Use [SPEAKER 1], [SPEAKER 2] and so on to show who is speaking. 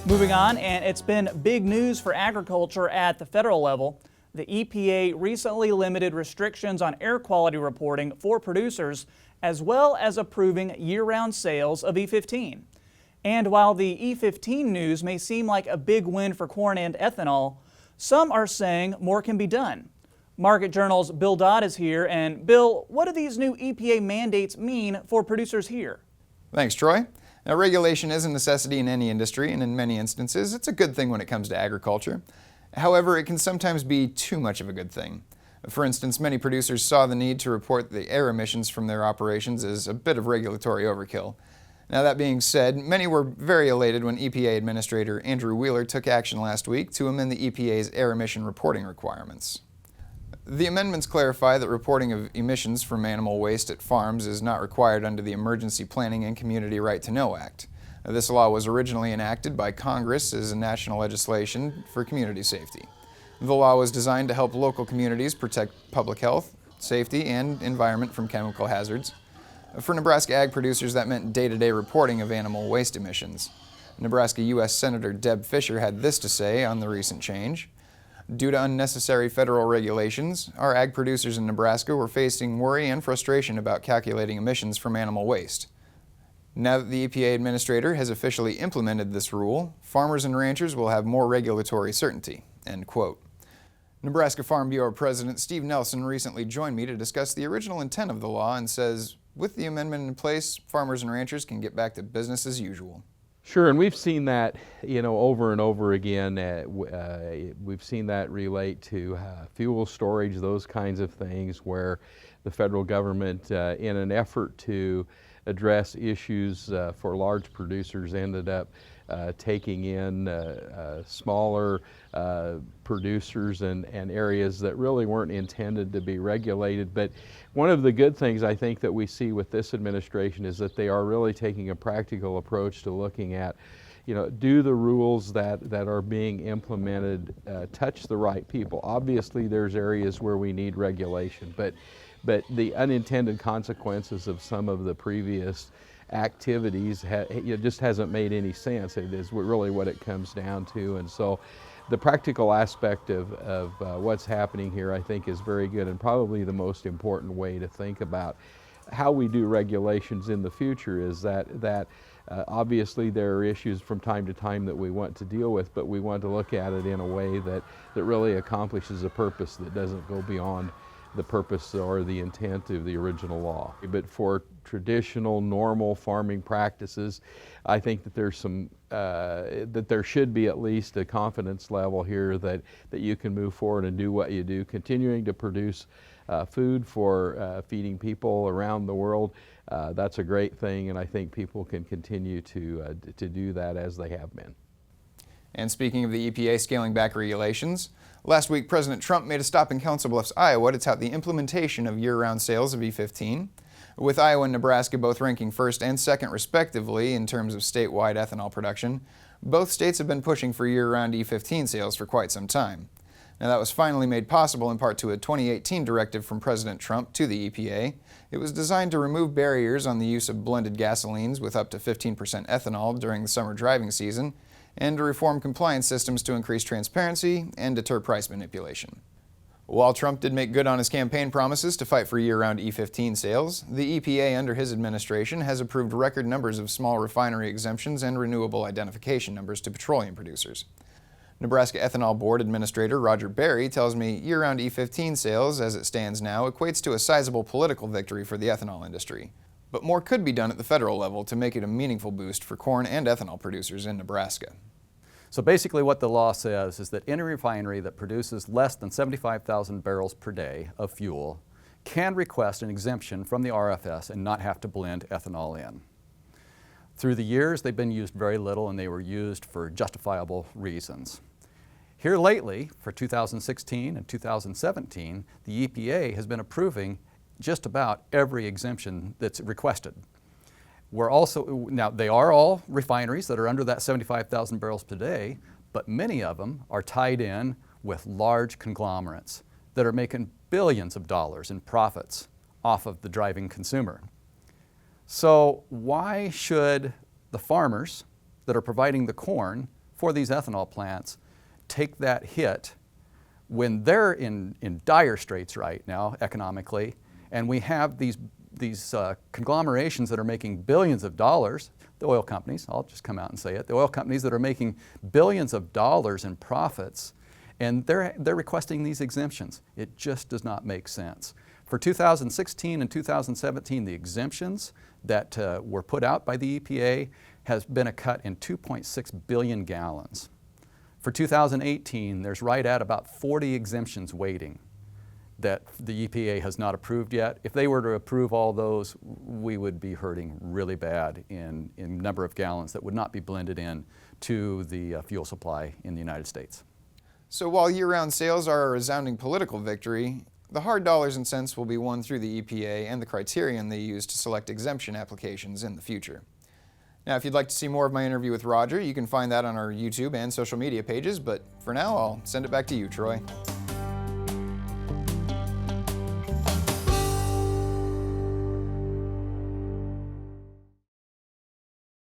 [SPEAKER 1] Moving on, and it's been big news for agriculture at the federal level. The EPA recently limited restrictions on air quality reporting for producers, as well as approving year-round sales of E15. And while the E15 news may seem like a big win for corn and ethanol, some are saying more can be done. Market Journal's Bill Dodd is here, and Bill, what do these new EPA mandates mean for producers here?
[SPEAKER 2] Thanks, Troy. Now, regulation is a necessity in any industry, and in many instances, it's a good thing when it comes to agriculture. However, it can sometimes be too much of a good thing. For instance, many producers saw the need to report the air emissions from their operations as a bit of regulatory overkill. Now, that being said, many were very elated when EPA Administrator Andrew Wheeler took action last week to amend the EPA's air emission reporting requirements. The amendments clarify that reporting of emissions from animal waste at farms is not required under the Emergency Planning and Community Right to Know Act. This law was originally enacted by Congress as a national legislation for community safety. The law was designed to help local communities protect public health, safety, and environment from chemical hazards. For Nebraska ag producers, that meant day-to-day reporting of animal waste emissions. Nebraska U.S. Senator Deb Fischer had this to say on the recent change. Due to unnecessary federal regulations, our ag producers in Nebraska were facing worry and frustration about calculating emissions from animal waste. Now that the EPA Administrator has officially implemented this rule, farmers and ranchers will have more regulatory certainty." End quote. Nebraska Farm Bureau President Steve Nelson recently joined me to discuss the original intent of the law and says, with the amendment in place, farmers and ranchers can get back to business as usual.
[SPEAKER 3] Sure, and we've seen that, over and over again. We've seen that relate to fuel storage, those kinds of things, where the federal government, in an effort to address issues for large producers, ended up taking in smaller producers and areas that really weren't intended to be regulated. But one of the good things I think that we see with this administration is that they are really taking a practical approach to looking at, do the rules that are being implemented touch the right people? Obviously there's areas where we need regulation, but the unintended consequences of some of the previous activities just hasn't made any sense. It is really what it comes down to. And so the practical aspect of what's happening here, I think, is very good, and probably the most important way to think about how we do regulations in the future is that obviously there are issues from time to time that we want to deal with, but we want to look at it in a way that really accomplishes a purpose that doesn't go beyond the purpose or the intent of the original law. But for traditional, normal farming practices, I think that there's that there should be at least a confidence level here that you can move forward and do what you do, continuing to produce food for feeding people around the world. That's a great thing, and I think people can continue to do that as they have been.
[SPEAKER 2] And speaking of the EPA scaling back regulations, last week President Trump made a stop in Council Bluffs, Iowa to tout the implementation of year-round sales of E15. With Iowa and Nebraska both ranking first and second respectively in terms of statewide ethanol production, both states have been pushing for year-round E15 sales for quite some time. Now, that was finally made possible in part to a 2018 directive from President Trump to the EPA. It was designed to remove barriers on the use of blended gasolines with up to 15% ethanol during the summer driving season, and to reform compliance systems to increase transparency and deter price manipulation. While Trump did make good on his campaign promises to fight for year-round E15 sales, the EPA under his administration has approved record numbers of small refinery exemptions and renewable identification numbers to petroleum producers. Nebraska Ethanol Board Administrator Roger Berry tells me year-round E15 sales, as it stands now, equates to a sizable political victory for the ethanol industry. But more could be done at the federal level to make it a meaningful boost for corn and ethanol producers in Nebraska.
[SPEAKER 4] So basically what the law says is that any refinery that produces less than 75,000 barrels per day of fuel can request an exemption from the RFS and not have to blend ethanol in. Through the years, they've been used very little, and they were used for justifiable reasons. Here lately, for 2016 and 2017, the EPA has been approving just about every exemption that's requested. Now they are all refineries that are under that 75,000 barrels per day, but many of them are tied in with large conglomerates that are making billions of dollars in profits off of the driving consumer. So why should the farmers that are providing the corn for these ethanol plants take that hit when they're in dire straits right now economically, and we have these conglomerations that are making billions of dollars, the oil companies, I'll just come out and say it, the oil companies that are making billions of dollars in profits, and they're requesting these exemptions. It just does not make sense. For 2016 and 2017, the exemptions that were put out by the EPA has been a cut in 2.6 billion gallons. For 2018, there's right at about 40 exemptions waiting that the EPA has not approved yet. If they were to approve all those, we would be hurting really bad in number of gallons that would not be blended in to the fuel supply in the United States.
[SPEAKER 2] So while year-round sales are a resounding political victory, the hard dollars and cents will be won through the EPA and the criterion they use to select exemption applications in the future. Now, if you'd like to see more of my interview with Roger, you can find that on our YouTube and social media pages, but for now, I'll send it back to you, Troy.